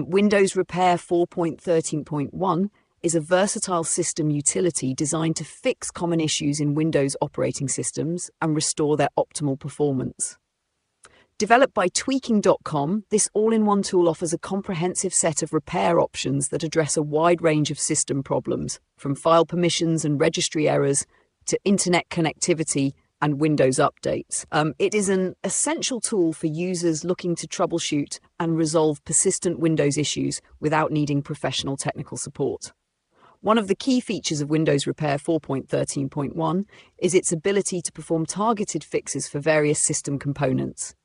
Windows Repair 4.13.1 is a versatile system utility designed to fix common issues in Windows operating systems and restore their optimal performance. Developed by Tweaking.com, this all-in-one tool offers a comprehensive set of repair options that address a wide range of system problems, from file permissions and registry errors to internet connectivity and Windows updates. It is an essential tool for users looking to troubleshoot and resolve persistent Windows issues without needing professional technical support. One of the key features of Windows Repair 4.13.1 is its ability to perform targeted fixes for various system components.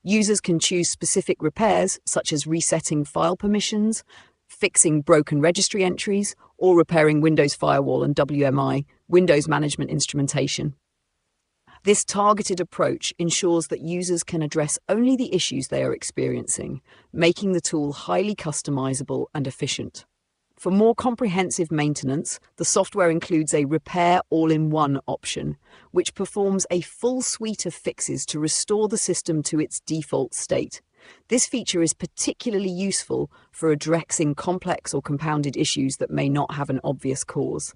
Users can choose specific repairs, such as resetting file permissions, fixing broken registry entries, or repairing Windows Firewall and WMI, Windows Management Instrumentation. This targeted approach ensures that users can address only the issues they are experiencing, making the tool highly customizable and efficient. For more comprehensive maintenance, the software includes a Repair All-in-One option, which performs a full suite of fixes to restore the system to its default state. This feature is particularly useful for addressing complex or compounded issues that may not have an obvious cause.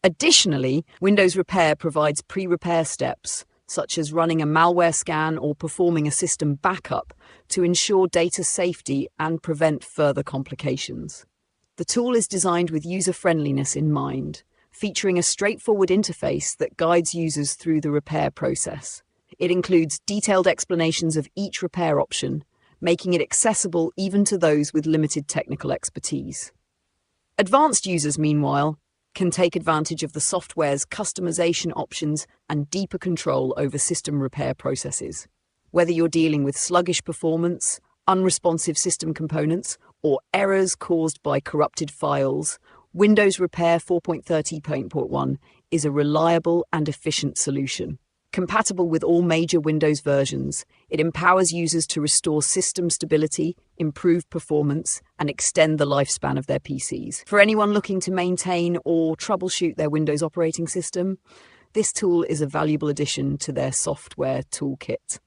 Additionally, Windows Repair provides pre-repair steps, such as running a malware scan or performing a system backup, to ensure data safety and prevent further complications. The tool is designed with user-friendliness in mind, featuring a straightforward interface that guides users through the repair process. It includes detailed explanations of each repair option, making it accessible even to those with limited technical expertise. Advanced users, meanwhile, can take advantage of the software's customization options and deeper control over system repair processes. Whether you're dealing with sluggish performance, unresponsive system components, or errors caused by corrupted files, Windows Repair 4.30.1 is a reliable and efficient solution. Compatible with all major Windows versions, it empowers users to restore system stability, improve performance, and extend the lifespan of their PCs. For anyone looking to maintain or troubleshoot their Windows operating system, this tool is a valuable addition to their software toolkit.